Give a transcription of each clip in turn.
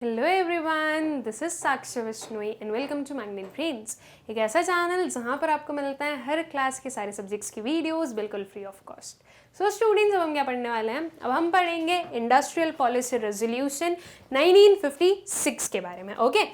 Hello everyone, this is Sakshi Vishnoi and welcome to Magnet Brains. एक ऐसा channel जहां पर आपको मिलता है हर क्लास के सारे सब्जेक्ट्स की वीडियोस बिल्कुल free of cost. So students, अब हम क्या पढ़ने वाले हैं? अब हम पढ़ेंगे इंडस्ट्रियल पॉलिसी रेजोल्यूशन 1956 के बारे में। ओके,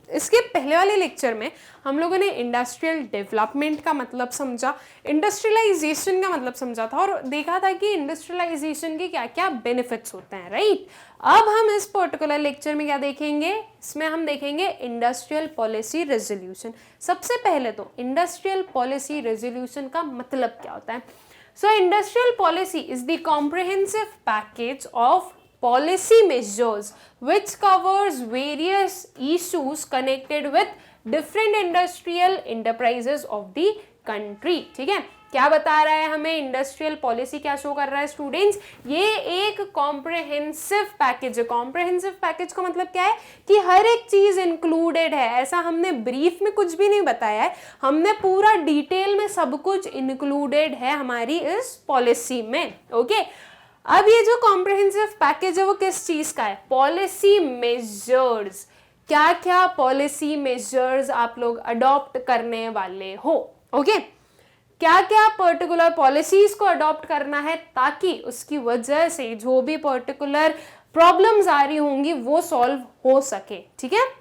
इसके पहले वाले लेक्चर में हम लोगों ने इंडस्ट्रियल डेवलपमेंट का मतलब समझा, इंडस्ट्रियलाइजेशन का मतलब समझा था और देखा था कि इंडस्ट्रियलाइजेशन के क्या क्या बेनिफिट्स होते हैं, राइट। अब हम इस पर्टिकुलर लेक्चर में क्या देखेंगे? इसमें हम देखेंगे इंडस्ट्रियल पॉलिसी रेजोल्यूशन। सबसे पहले तो इंडस्ट्रियल पॉलिसी रेजोल्यूशन का मतलब क्या होता है? सो industrial policy is the comprehensive package of policy measures which covers various issues connected with different industrial enterprises of the country। ठीक है, क्या बता रहा है हमें? इंडस्ट्रियल पॉलिसी क्या शो कर रहा है स्टूडेंट्स? ये एक कॉम्प्रिहेंसिव पैकेज है। कॉम्प्रिहेंसिव पैकेज का मतलब क्या है कि हर एक चीज इंक्लूडेड है। ऐसा हमने ब्रीफ में कुछ भी नहीं बताया है, हमने पूरा डिटेल में सब कुछ इंक्लूडेड है हमारी इस पॉलिसी में। ओके, अब ये जो कॉम्प्रिहेंसिव पैकेज है वो किस चीज का है? Policy measures. क्या क्या पॉलिसी मेजर्स आप लोग अडॉप्ट करने वाले हो? ओके, क्या क्या पर्टिकुलर पॉलिसीज को अडॉप्ट करना है ताकि उसकी वजह से जो भी पर्टिकुलर प्रॉब्लम्स आ रही होंगी वो सॉल्व हो सके। ठीक है,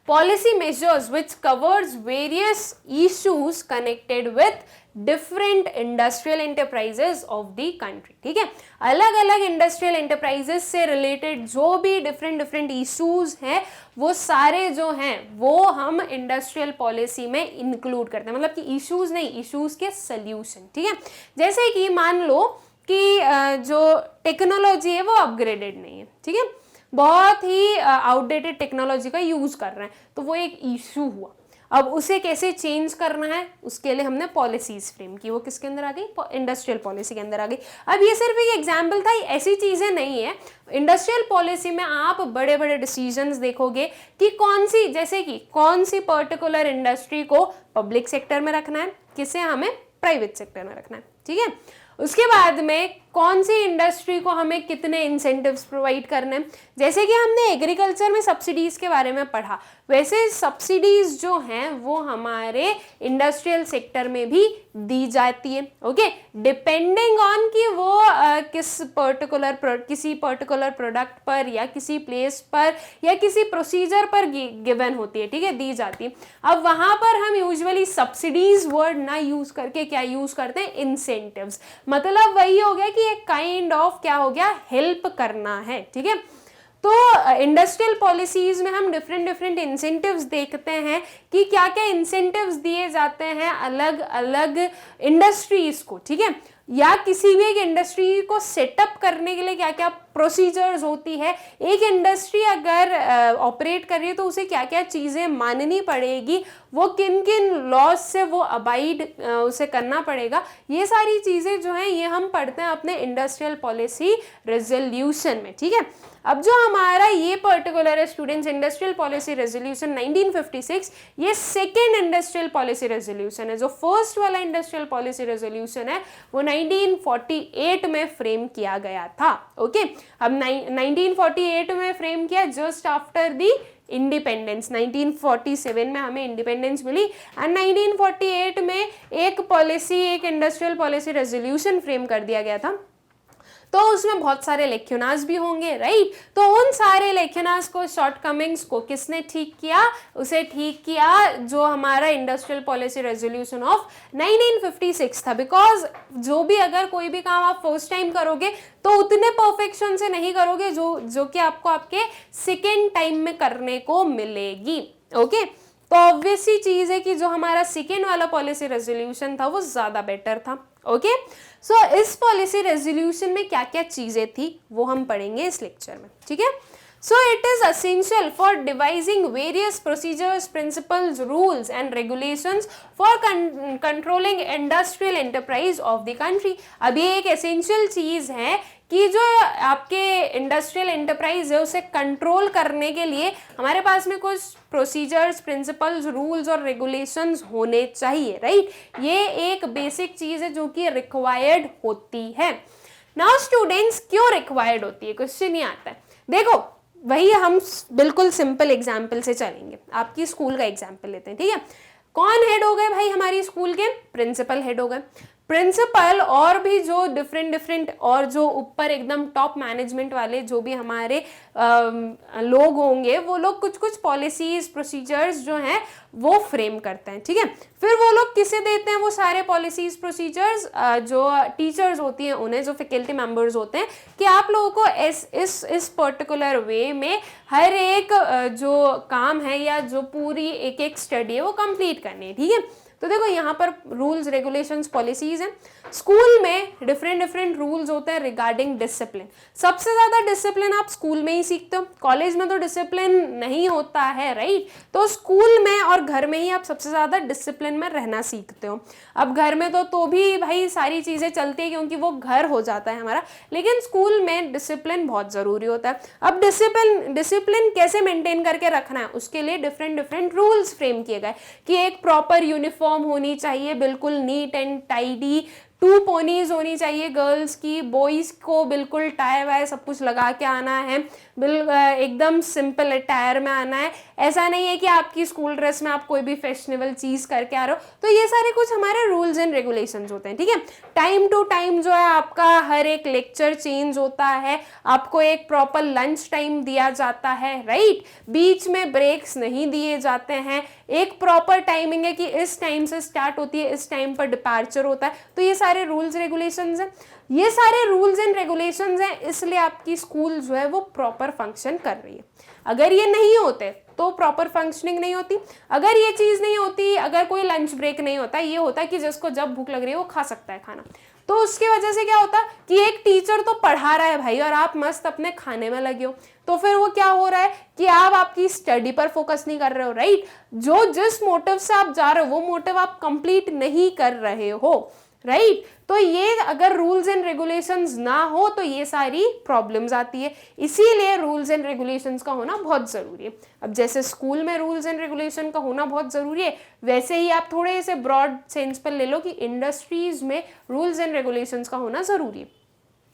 policy measures which covers various issues connected with different industrial enterprises of the country। ठीक है, अलग अलग इंडस्ट्रियल एंटरप्राइजेस से रिलेटेड जो भी डिफरेंट इश्यूज हैं वो सारे जो हैं वो हम इंडस्ट्रियल पॉलिसी में इंक्लूड करते हैं। मतलब कि इश्यूज नहीं, इश्यूज के सोल्यूशन। ठीक है, जैसे कि मान लो कि जो टेक्नोलॉजी है वो अपग्रेडेड नहीं है, ठीक है, बहुत ही आउटडेटेड टेक्नोलॉजी का यूज कर रहे हैं, तो वो एक इशू हुआ। अब उसे कैसे चेंज करना है उसके लिए हमने पॉलिसीज फ्रेम की। वो किसके अंदर आ गई? इंडस्ट्रियल पॉलिसी के अंदर आ गई। अब ये सिर्फ एक एग्जांपल था, ऐसी चीजें नहीं है। इंडस्ट्रियल पॉलिसी में आप बड़े बड़े डिसीजंस देखोगे कि कौन सी, जैसे कि कौन सी पर्टिकुलर इंडस्ट्री को पब्लिक सेक्टर में रखना है, किसे हमें प्राइवेट सेक्टर में रखना है। ठीक है, उसके बाद में कौन सी इंडस्ट्री को हमें कितने इंसेंटिव्स प्रोवाइड करने हैं। जैसे कि हमने एग्रीकल्चर में सब्सिडीज के बारे में पढ़ा, वैसे सब्सिडीज जो हैं वो हमारे इंडस्ट्रियल सेक्टर में भी दी जाती है। ओके, डिपेंडिंग ऑन कि वो किसी पर्टिकुलर प्रोडक्ट पर या किसी प्लेस पर या किसी प्रोसीजर पर गिवन होती है। ठीक है, दी जाती है। अब वहां पर हम यूजुअली सब्सिडीज वर्ड ना यूज करके क्या यूज करते हैं? इंसेंटिव्स। मतलब वही हो गया कि एक काइंड ऑफ क्या हो गया? हेल्प करना है। ठीक है, तो इंडस्ट्रियल पॉलिसीज में हम डिफरेंट इंसेंटिव्स देखते हैं कि क्या क्या इंसेंटिव्स दिए जाते हैं अलग अलग इंडस्ट्रीज को। ठीक है, या किसी भी एक इंडस्ट्री को सेटअप करने के लिए क्या क्या प्रोसीजर्स होती है। एक इंडस्ट्री अगर ऑपरेट कर रही है तो उसे क्या क्या चीज़ें माननी पड़ेगी, वो किन किन लॉज से वो अबाइड उसे करना पड़ेगा। ये सारी चीज़ें जो हैं ये हम पढ़ते हैं अपने इंडस्ट्रियल पॉलिसी रेजोल्यूशन में। ठीक है, अब जो हमारा ये पर्टिकुलर है स्टूडेंट्स, इंडस्ट्रियल पॉलिसी रेजोल्यूशन 1956, ये सेकेंड इंडस्ट्रियल पॉलिसी रेजोल्यूशन है। जो फर्स्ट वाला इंडस्ट्रियल पॉलिसी रेजोल्यूशन है वो 1948 में फ्रेम किया गया था। ओके, अब 1948 में फ्रेम किया जस्ट आफ्टर दी इंडिपेंडेंस। 1947 में हमें इंडिपेंडेंस मिली एंड 1948 में एक इंडस्ट्रियल पॉलिसी रेजोल्यूशन फ्रेम कर दिया गया था। तो उसमें बहुत सारे लेक्चुनास भी होंगे, राइट। तो उन सारे लेक्चुनास को, शॉर्टकमिंग्स को किसने ठीक किया? उसे ठीक किया जो हमारा इंडस्ट्रियल पॉलिसी रेजोल्यूशन ऑफ 1956 था। बिकॉज जो भी अगर कोई भी काम आप फर्स्ट टाइम करोगे तो उतने परफेक्शन से नहीं करोगे जो कि आपको आपके सेकेंड टाइम में करने को मिलेगी। ओके, तो ऑब्वियस ही चीज है कि जो हमारा सेकेंड वाला पॉलिसी रेजोल्यूशन था वो ज्यादा बेटर था। ओके, सो इस पॉलिसी रेजोल्यूशन में क्या क्या चीजें थी वो हम पढ़ेंगे इस लेक्चर में। ठीक है, so it is essential for devising various procedures, principles, rules and regulations for controlling industrial enterprise of the country। अब ये एक essential चीज है कि जो आपके इंडस्ट्रियल एंटरप्राइज है उसे कंट्रोल करने के लिए हमारे पास में कुछ प्रोसीजर्स, प्रिंसिपल्स, रूल्स और रेगुलेशंस होने चाहिए, राइट। ये एक बेसिक चीज है जो कि रिक्वायर्ड होती है। नाउ स्टूडेंट्स, क्यों रिक्वायर्ड होती है? क्वेश्चन ये आता है। देखो, वही हम बिल्कुल सिंपल एग्जाम्पल से चलेंगे, आपकी स्कूल का एग्जाम्पल लेते हैं, ठीक है। कौन हेड हो गए भाई हमारी स्कूल के? प्रिंसिपल हेड हो गए। प्रिंसिपल और भी जो डिफरेंट डिफरेंट और जो ऊपर एकदम टॉप मैनेजमेंट वाले जो भी हमारे लोग होंगे, वो लोग कुछ कुछ पॉलिसीज प्रोसीजर्स जो हैं वो फ्रेम करते हैं, ठीक है। फिर वो लोग किसे देते हैं वो सारे पॉलिसीज प्रोसीजर्स? जो टीचर्स होती हैं उन्हें, जो फैकल्टी मेंबर्स होते हैं, कि आप लोगों को इस पर्टिकुलर वे में हर एक जो काम है या जो पूरी एक एक स्टडी है वो कंप्लीट करनी है, ठीक है। तो देखो यहाँ पर रूल्स रेगुलेशंस पॉलिसीज हैं। स्कूल में डिफरेंट डिफरेंट रूल्स होते हैं रिगार्डिंग डिसिप्लिन। सबसे ज़्यादा डिसिप्लिन आप स्कूल में ही सीखते हो, कॉलेज में तो डिसिप्लिन नहीं होता है, राइट। तो स्कूल में और घर में ही आप सबसे ज़्यादा डिसिप्लिन में रहना सीखते हो। अब घर में तो भी भाई सारी चीज़ें चलती है क्योंकि वो घर हो जाता है हमारा, लेकिन स्कूल में डिसिप्लिन बहुत ज़रूरी होता है। अब डिसिप्लिन कैसे मेंटेन करके रखना है, उसके लिए डिफरेंट डिफरेंट रूल्स फ्रेम किए गए कि एक प्रॉपर यूनिफॉर्म होनी चाहिए, बिल्कुल नीट एंड टाइडी, 2 पोनीज होनी चाहिए गर्ल्स की, बॉयज को बिल्कुल टाई वाई सब कुछ लगा के आना है, एकदम सिंपल अटायर में आना है। ऐसा नहीं है कि आपकी स्कूल ड्रेस में आप कोई भी फैशनेबल चीज करके आ रहे हो। तो ये सारे कुछ हमारे रूल्स एंड रेगुलेशंस होते हैं, ठीक है। टाइम टू टाइम जो है आपका हर एक लेक्चर चेंज होता है, आपको एक प्रॉपर लंच टाइम दिया जाता है, राइट। बीच में ब्रेक्स नहीं दिए जाते हैं, एक प्रॉपर टाइमिंग है कि इस टाइम से स्टार्ट होती है, इस टाइम पर डिपार्चर होता है। तो ये सारे रूल्स रेगुलेशंस हैं, ये सारे रूल्स एंड रेगुलेशंस हैं, इसलिए आपकी स्कूल जो है वो प्रॉपर फंक्शन कर रही है। अगर ये नहीं होते तो प्रॉपर फंक्शनिंग नहीं होती। अगर ये चीज़ नहीं होती, अगर कोई लंच ब्रेक नहीं होता, ये होता है कि जिसको जब भूख लग रही है वो खा सकता है खाना, तो उसकी वजह से क्या होता कि एक टीचर तो पढ़ा रहा है भाई और आप मस्त अपने खाने में लगे हो, तो फिर वो क्या हो रहा है कि आप आपकी स्टडी पर फोकस नहीं कर रहे हो, राइट। जो जिस मोटिव से आप जा रहे हो वो मोटिव आप कंप्लीट नहीं कर रहे हो, राइट। तो ये अगर रूल्स एंड रेगुलेशंस ना हो तो ये सारी प्रॉब्लम्स आती है, इसीलिए रूल्स एंड रेगुलेशंस का होना बहुत जरूरी है। अब जैसे स्कूल में रूल्स एंड रेगुलेशन का होना बहुत जरूरी है, वैसे ही आप थोड़े से ब्रॉड सेंस पर ले लो कि इंडस्ट्रीज में रूल्स एंड रेगुलेशंस का होना जरूरी है।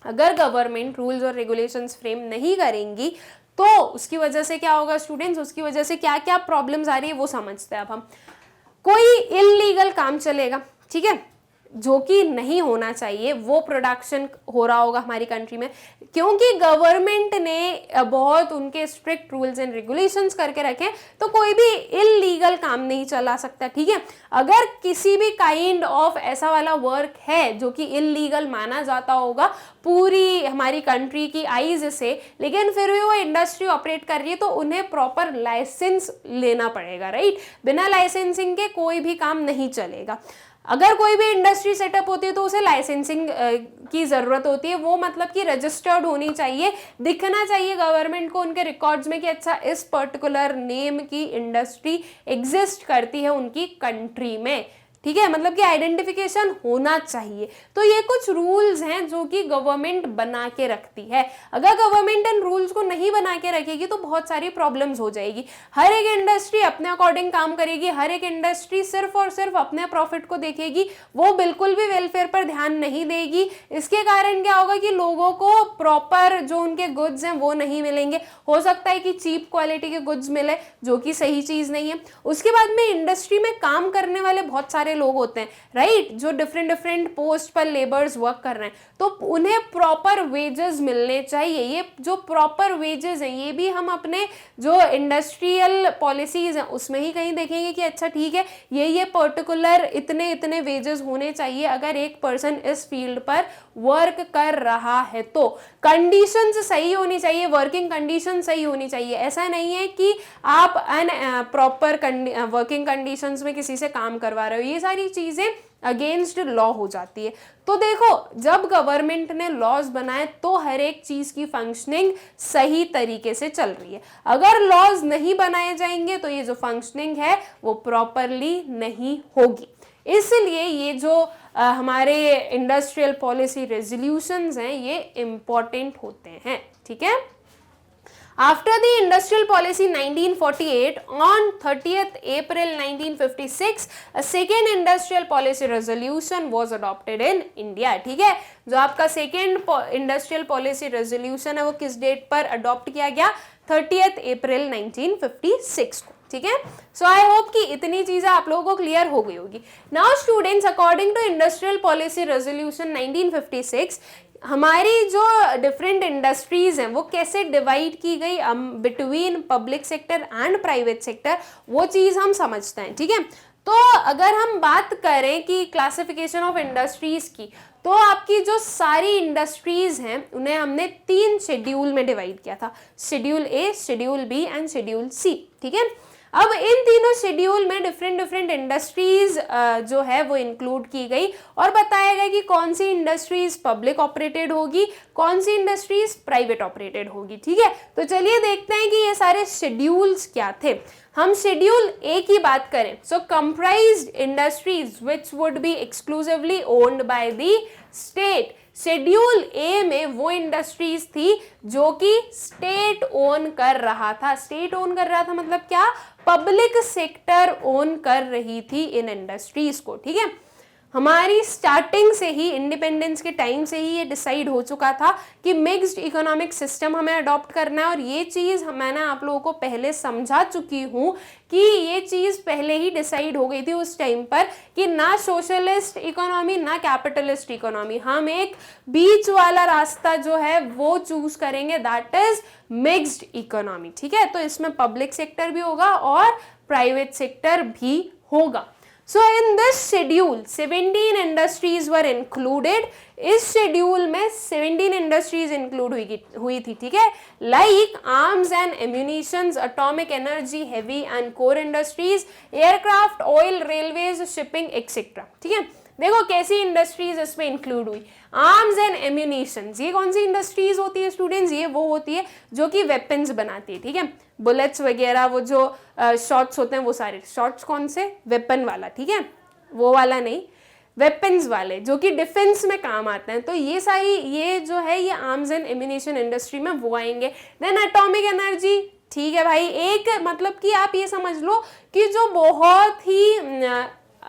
अगर गवर्नमेंट रूल्स और रेगुलेशंस फ्रेम नहीं करेंगी तो उसकी वजह से क्या होगा स्टूडेंट्स, उसकी वजह से क्या क्या प्रॉब्लम्स आ रही है वो समझते हैं। अब हम कोई इलीगल काम चलेगा, ठीक है, जो कि नहीं होना चाहिए, वो प्रोडक्शन हो रहा होगा हमारी कंट्री में, क्योंकि गवर्नमेंट ने बहुत उनके स्ट्रिक्ट रूल्स एंड रेगुलेशंस करके रखे, तो कोई भी इलीगल काम नहीं चला सकता, ठीक है। अगर किसी भी काइंड ऑफ ऐसा वाला वर्क है जो कि इलीगल माना जाता होगा पूरी हमारी कंट्री की आईज से, लेकिन फिर भी वो इंडस्ट्री ऑपरेट कर रही है, तो उन्हें प्रॉपर लाइसेंस लेना पड़ेगा, राइट। बिना लाइसेंसिंग के कोई भी काम नहीं चलेगा। अगर कोई भी इंडस्ट्री सेटअप होती है तो उसे लाइसेंसिंग की ज़रूरत होती है, वो मतलब कि रजिस्टर्ड होनी चाहिए, दिखना चाहिए गवर्नमेंट को उनके रिकॉर्ड्स में कि अच्छा इस पर्टिकुलर नेम की इंडस्ट्री एग्जिस्ट करती है उनकी कंट्री में, ठीक है, मतलब कि आइडेंटिफिकेशन होना चाहिए। तो ये कुछ रूल्स हैं जो कि गवर्नमेंट बना के रखती है। अगर गवर्नमेंट इन रूल्स को नहीं बना के रखेगी तो बहुत सारी प्रॉब्लम्स हो जाएगी। हर एक इंडस्ट्री अपने अकॉर्डिंग काम करेगी, हर एक इंडस्ट्री सिर्फ और सिर्फ अपने प्रॉफिट को देखेगी, वो बिल्कुल भी वेलफेयर पर ध्यान नहीं देगी। इसके कारण क्या होगा कि लोगों को प्रॉपर जो उनके गुड्स हैं वो नहीं मिलेंगे, हो सकता है कि चीप क्वालिटी के गुड्स मिले जो कि सही चीज़ नहीं है। उसके बाद में इंडस्ट्री में काम करने वाले बहुत सारे लोग होते हैं, राइट, जो डिफरेंट डिफरेंट पोस्ट पर लेबर्स वर्क कर रहे हैं, तो उन्हें प्रॉपर वेजेस मिलने चाहिए। ये जो प्रॉपर वेजेस हैं ये भी हम अपने जो इंडस्ट्रियल पॉलिसीज हैं उसमें ही कहीं देखेंगे कि अच्छा ठीक है ये पर्टिकुलर इतने इतने वेजेस होने चाहिए अगर एक पर्सन इस फील्ड पर वर्क कर रहा है। तो कंडीशंस सही होनी चाहिए, वर्किंग कंडीशन सही होनी चाहिए। ऐसा नहीं है कि आप प्रॉपर वर्किंग कंडीशंस में किसी से काम करवा रहे हो, ये सारी चीजें अगेंस्ट लॉ हो जाती है। तो देखो जब गवर्नमेंट ने लॉज बनाए तो हर एक चीज की फंक्शनिंग सही तरीके से चल रही है। अगर लॉज नहीं बनाए जाएंगे तो ये जो फंक्शनिंग है वो प्रॉपरली नहीं होगी। इसलिए ये जो हमारे इंडस्ट्रियल पॉलिसी रेजोल्यूशंस हैं ये इंपॉर्टेंट होते हैं, ठीक है। After the Industrial Policy 1948, on 30th April 1956, a second Industrial Policy Resolution was adopted in India, ठीक है। जो आपका सेकेंड इंडस्ट्रियल पॉलिसी रेजोल्यूशन है वो किस डेट पर अडॉप्ट किया गया? 30 अप्रैल 1956 को, ठीक है। सो आई होप कि इतनी चीजें आप लोगों को क्लियर हो गई होगी। Now students, according to industrial policy resolution 1956, हमारी जो डिफरेंट इंडस्ट्रीज हैं वो कैसे डिवाइड की गई between public sector and private sector, वो चीज हम समझते हैं, ठीक है। तो अगर हम बात करें कि क्लासिफिकेशन ऑफ इंडस्ट्रीज की, तो आपकी जो सारी इंडस्ट्रीज हैं उन्हें हमने 3 शेड्यूल में डिवाइड किया था, schedule A, schedule B and schedule C, ठीक है। अब इन तीनों शेड्यूल में डिफरेंट इंडस्ट्रीज जो है वो इंक्लूड की गई और बताया गया कि कौन सी इंडस्ट्रीज पब्लिक ऑपरेटेड होगी, कौन सी इंडस्ट्रीज प्राइवेट ऑपरेटेड होगी, ठीक है। तो चलिए देखते हैं कि ये सारे शेड्यूल्स क्या थे। हम शेड्यूल ए की बात करें, so comprised industries which would be exclusively owned by the state. Schedule A में वो इंडस्ट्रीज थी जो कि स्टेट ओन कर रहा था। स्टेट ओन कर रहा था मतलब क्या, पब्लिक सेक्टर ओन कर रही थी इन इंडस्ट्रीज को, ठीक है। हमारी स्टार्टिंग से ही, इंडिपेंडेंस के टाइम से ही ये डिसाइड हो चुका था कि मिक्स्ड इकोनॉमिक सिस्टम हमें अडॉप्ट करना है, और ये चीज़ मैंने आप लोगों को पहले समझा चुकी हूँ कि ये चीज़ पहले ही डिसाइड हो गई थी उस टाइम पर कि ना सोशलिस्ट इकोनॉमी ना कैपिटलिस्ट इकोनॉमी, हम एक बीच वाला रास्ता जो है वो चूज करेंगे, दैट इज मिक्स्ड इकोनॉमी, ठीक है। तो इसमें पब्लिक सेक्टर भी होगा और प्राइवेट सेक्टर भी होगा। So in this schedule 17 industries were included। इस शेड्यूल में 17 इंडस्ट्रीज इंक्लूड हुई थी, ठीक है। Like arms and ammunitions, atomic energy, heavy and core industries, aircraft, oil, railways, shipping etcetera, ठीक है। देखो कैसी इंडस्ट्रीज इसमें इंक्लूड हुई। आर्म्स एंड एम्यूनिशंस, ये कौन सी इंडस्ट्रीज होती है स्टूडेंट्स, ये वो होती है जो कि वेपन्स बनाती है, ठीक है। बुलेट्स वगैरह, वो जो शॉट्स होते हैं, वो सारे शॉट्स कौन से, वेपन वाला, ठीक है, वो वाला नहीं, वेपन्स वाले जो कि डिफेंस में काम आते हैं। तो ये सारी, ये जो है ये आर्म्स एंड एम्यूनिशन इंडस्ट्री में वो आएंगे। देन एटॉमिक एनर्जी, ठीक है भाई, एक मतलब कि आप ये समझ लो कि जो बहुत ही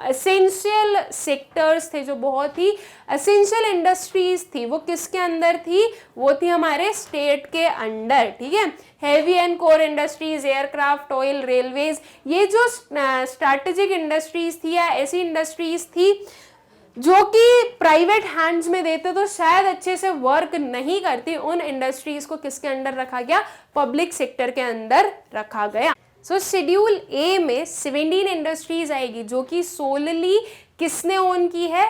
एसेंशियल सेक्टर्स थे, जो बहुत ही एसेंशियल इंडस्ट्रीज थी, वो किसके अंदर थी, वो थी हमारे स्टेट के अंडर, ठीक है। Heavy and core industries, aircraft, oil, railways, ये जो स्ट्रैटेजिक इंडस्ट्रीज थी या ऐसी इंडस्ट्रीज थी जो कि प्राइवेट हैंड्स में देते तो शायद अच्छे से वर्क नहीं करती, उन इंडस्ट्रीज को किसके अंडर रखा गया, पब्लिक सेक्टर के अंदर रखा गया। सो शेड्यूल ए में 17 इंडस्ट्रीज आएगी जो कि सोलली किसने ओन की है,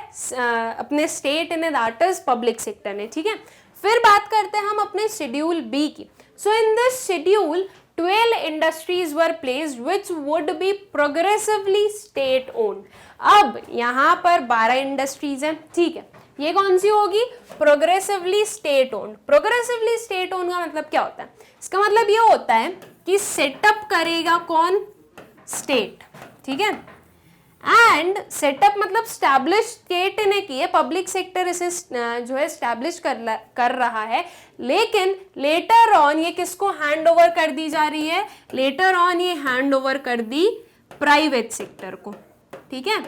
अपने स्टेट ने, दैट इज पब्लिक सेक्टर ने, ठीक है। फिर बात करते हैं हम अपने शेड्यूल बी की। So in this schedule 12 industries were placed which would be progressively state owned. अब यहाँ पर 12 इंडस्ट्रीज हैं, ठीक है। ये कौन सी होगी, progressively state owned. Progressively state owned का मतलब क्या होता है, इसका मतलब ये होता है कि सेटअप करेगा कौन, स्टेट, ठीक है। एंड सेटअप मतलब स्टैब्लिश स्टेट ने की है, पब्लिक सेक्टर इसे जो है स्टैब्लिश कर रहा है, लेकिन लेटर ऑन ये किसको हैंड ओवर कर दी जा रही है, लेटर ऑन ये हैंड ओवर कर दी प्राइवेट सेक्टर को, ठीक है।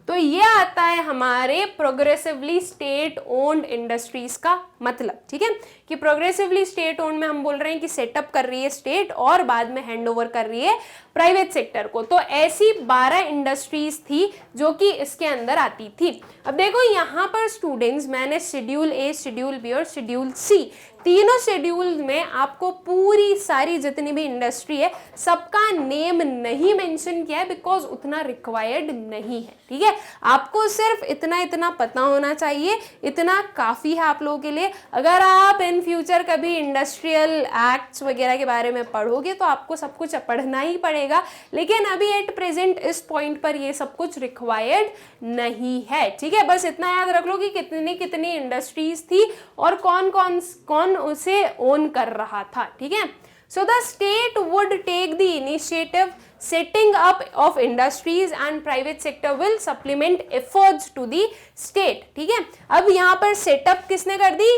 तो ये आता है हमारे प्रोग्रेसिवली स्टेट ओन्ड इंडस्ट्रीज का मतलब, ठीक है, कि प्रोग्रेसिवली स्टेट ओन्ड में हम बोल रहे हैं कि सेटअप कर रही है स्टेट और बाद में हैंड ओवर कर रही है प्राइवेट सेक्टर को। तो ऐसी 12 इंडस्ट्रीज थी जो कि इसके अंदर आती थी। अब देखो यहाँ पर स्टूडेंट्स, मैंने शेड्यूल ए, शेड्यूल बी और शेड्यूल सी, तीनों शेड्यूल में आपको पूरी सारी जितनी भी इंडस्ट्री है सबका नेम नहीं मेंशन किया है, बिकॉज उतना रिक्वायर्ड नहीं है, ठीक है। आपको सिर्फ इतना पता होना चाहिए, इतना काफी है आप लोगों के लिए। अगर आप इन फ्यूचर कभी इंडस्ट्रियल एक्ट्स वगैरह के बारे में पढ़ोगे तो आपको सब कुछ पढ़ना ही पड़ेगा, लेकिन अभी एट प्रेजेंट इस पॉइंट पर ये सब कुछ रिक्वायर्ड नहीं है, ठीक है। बस इतना याद रख लो कि कितनी कितनी इंडस्ट्रीज थी और कौन उसे ओन कर रहा था, ठीक है। So the state would take the initiative setting up of industries and private sector will supplement efforts to the state, ठीक है। अब यहाँ पर सेटअप किसने कर दी,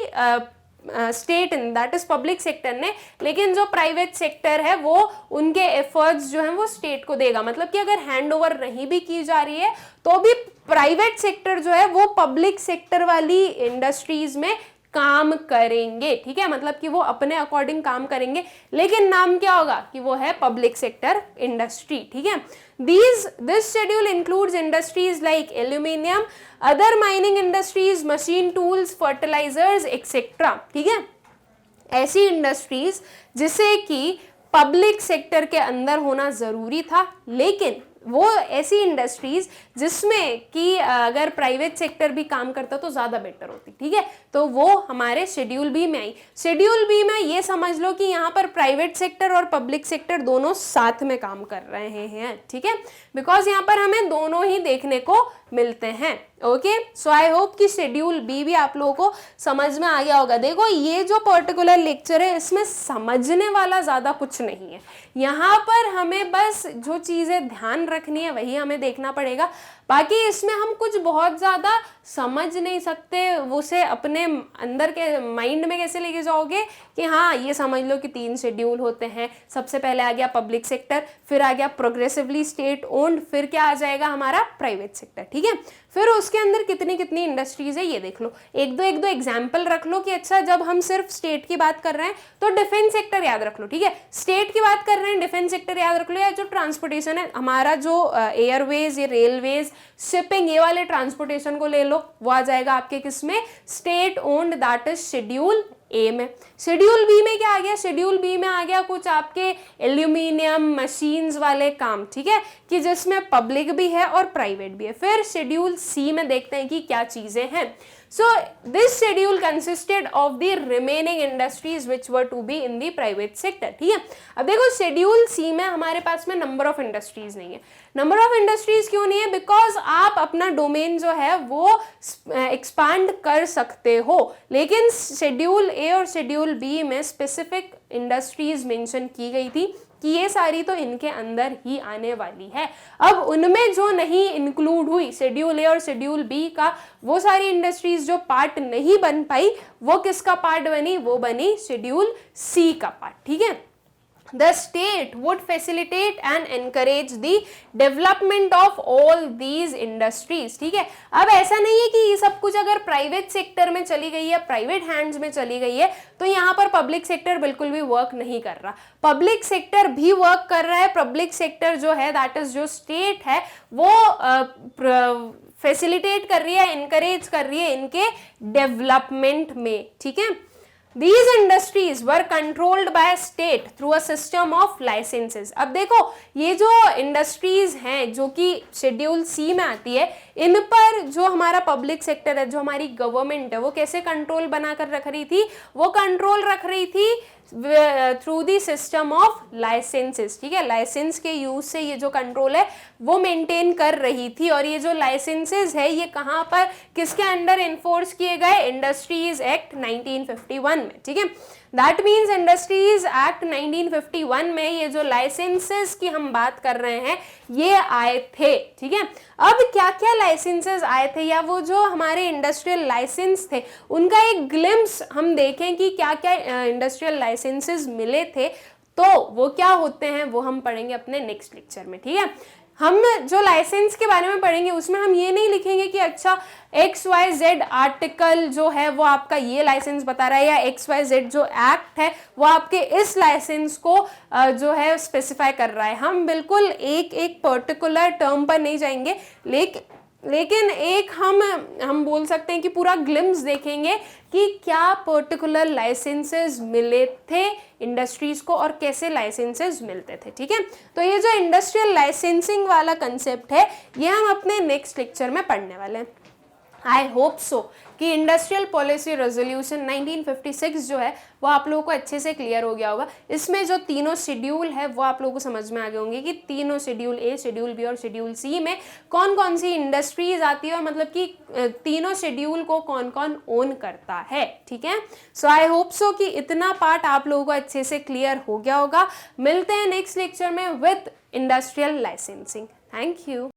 state, that is public sector ने, लेकिन जो प्राइवेट सेक्टर है वो उनके एफर्ट्स जो हैं वो स्टेट को देगा। मतलब कि अगर हैंड ओवर नहीं भी की जा रही है तो भी प्राइवेट सेक्टर जो है वो पब्लिक सेक्टर वाली इंडस्ट्रीज में काम करेंगे, ठीक है, मतलब कि वो अपने अकॉर्डिंग काम करेंगे, लेकिन नाम क्या होगा कि वो है पब्लिक सेक्टर इंडस्ट्री, ठीक है। This schedule includes industries like aluminium, other mining industries, machine tools, fertilisers etcetera, ठीक है। ऐसी इंडस्ट्रीज जिसे कि पब्लिक सेक्टर के अंदर होना जरूरी था, लेकिन वो ऐसी इंडस्ट्रीज जिसमें कि अगर प्राइवेट सेक्टर भी काम करता तो ज्यादा बेटर होती, ठीक है, तो वो हमारे शेड्यूल बी में आई। शेड्यूल बी में ये समझ लो कि यहाँ पर प्राइवेट सेक्टर और पब्लिक सेक्टर दोनों साथ में काम कर रहे हैं, ठीक है, बिकॉज यहाँ पर हमें दोनों ही देखने को मिलते हैं। ओके, सो आई होप कि शेड्यूल बी भी आप लोगों को समझ में आ गया होगा। देखो ये जो पर्टिकुलर लेक्चर है इसमें समझने वाला ज्यादा कुछ नहीं है, यहाँ पर हमें बस जो चीजें ध्यान रखनी है वही हमें देखना पड़ेगा, बाकी इसमें हम कुछ बहुत ज्यादा समझ नहीं सकते, उसे अपने अंदर के माइंड में कैसे लेके जाओगे कि हाँ ये समझ लो कि 3 शेड्यूल होते हैं, सबसे पहले आ गया पब्लिक सेक्टर, फिर आ गया प्रोग्रेसिवली स्टेट ओन्ड, फिर क्या आ जाएगा हमारा प्राइवेट सेक्टर, ठीक है, फिर उसके अंदर कितनी कितनी इंडस्ट्रीज है ये देख लो, एक दो एग्जाम्पल रख लो कि अच्छा जब हम सिर्फ स्टेट की बात कर रहे हैं तो डिफेंस सेक्टर याद रख लो, ठीक है, स्टेट की बात कर रहे हैं डिफेंस सेक्टर याद रख लो, या जो ट्रांसपोर्टेशन है हमारा जो एयरवेज, ये रेलवेज, शिपिंग, ये वाले ट्रांसपोर्टेशन को ले लो, वो आ जाएगा आपके किसमें, state owned, that is schedule A में। शेड्यूल बी में क्या आ गया, शेड्यूल बी में आ गया कुछ आपके एल्यूमिनियम मशीन्स वाले काम, ठीक है, कि जिसमें पब्लिक भी है और प्राइवेट भी है। फिर शेड्यूल सी में देखते हैं कि क्या चीजें हैं। So this schedule consisted of the remaining industries which were to be in the private sector, ठीक है। अब देखो शेड्यूल सी में हमारे पास में नंबर ऑफ इंडस्ट्रीज नहीं है। नंबर ऑफ इंडस्ट्रीज क्यों नहीं है, बिकॉज आप अपना डोमेन जो है वो एक्सपांड कर सकते हो, लेकिन शेड्यूल ए और शेड्यूल बी में स्पेसिफिक इंडस्ट्रीज मेंशन की गई थी कि ये सारी तो इनके अंदर ही आने वाली है। अब उनमें जो नहीं इंक्लूड हुई शेड्यूल ए और शेड्यूल बी का, वो सारी इंडस्ट्रीज जो पार्ट नहीं बन पाई, वो किसका पार्ट बनी, वो बनी शेड्यूल सी का पार्ट, ठीक है। The state would facilitate and encourage the development of all these industries, ठीक है। अब ऐसा नहीं है कि ये सब कुछ अगर प्राइवेट सेक्टर में चली गई है, प्राइवेट हैंड्स में चली गई है, तो यहाँ पर पब्लिक सेक्टर बिल्कुल भी वर्क नहीं कर रहा। पब्लिक सेक्टर भी वर्क कर रहा है। पब्लिक सेक्टर जो है दैट इज जो स्टेट है वो फैसिलिटेट कर रही है, एनकरेज कर रही है इनके डेवलपमेंट में, ठीक है। These industries were controlled by state through a system of licenses. अब देखो ये जो इंडस्ट्रीज हैं जो कि शेड्यूल सी में आती है, इन पर जो हमारा पब्लिक सेक्टर है, जो हमारी गवर्नमेंट है, वो कैसे कंट्रोल बनाकर रख रही थी, वो कंट्रोल रख रही थी through the system of licences, ठीक है। लाइसेंस के यूज से ये जो कंट्रोल है वो मेंटेन कर रही थी। और ये जो लाइसेंसेस है ये कहाँ पर किसके अंडर इन्फोर्स किए गए, इंडस्ट्रीज एक्ट 1951 में, ठीक है। दैट मीन्स इंडस्ट्रीज एक्ट 1951 में ये जो लाइसेंसेस की हम बात कर रहे हैं ये आए थे, ठीक है। अब क्या क्या लाइसेंसेस आए थे, या वो जो हमारे इंडस्ट्रियल लाइसेंस थे उनका एक ग्लिम्स हम देखें कि क्या क्या इंडस्ट्रियल लाइसेंसेस मिले थे, तो वो क्या होते हैं वो हम पढ़ेंगे अपने नेक्स्ट लेक्चर में, ठीक है। हम जो लाइसेंस के बारे में पढ़ेंगे उसमें हम ये नहीं लिखेंगे कि अच्छा XYZ आर्टिकल जो है वो आपका ये लाइसेंस बता रहा है, या XYZ जो एक्ट है वो आपके इस लाइसेंस को जो है स्पेसिफाई कर रहा है। हम बिल्कुल एक एक पर्टिकुलर टर्म पर नहीं जाएंगे, लेकिन एक हम बोल सकते हैं कि पूरा ग्लिम्स देखेंगे कि क्या पर्टिकुलर लाइसेंसेस मिले थे इंडस्ट्रीज को और कैसे लाइसेंसेस मिलते थे, ठीक है। तो ये जो इंडस्ट्रियल लाइसेंसिंग वाला कंसेप्ट है ये हम अपने नेक्स्ट लेक्चर में पढ़ने वाले हैं। आई होप सो कि इंडस्ट्रियल पॉलिसी रेजोल्यूशन 1956 जो है वो आप लोगों को अच्छे से क्लियर हो गया होगा। इसमें जो तीनों शेड्यूल है वो आप लोगों को समझ में आ गए होंगे कि तीनों शेड्यूल ए, शेड्यूल बी और शेड्यूल सी में कौन कौन सी इंडस्ट्रीज आती है और मतलब कि तीनों शेड्यूल को कौन कौन ओन करता है, ठीक है। सो आई होप सो कि इतना पार्ट आप लोगों को अच्छे से क्लियर हो गया होगा। मिलते हैं नेक्स्ट लेक्चर में with industrial licensing. Thank you.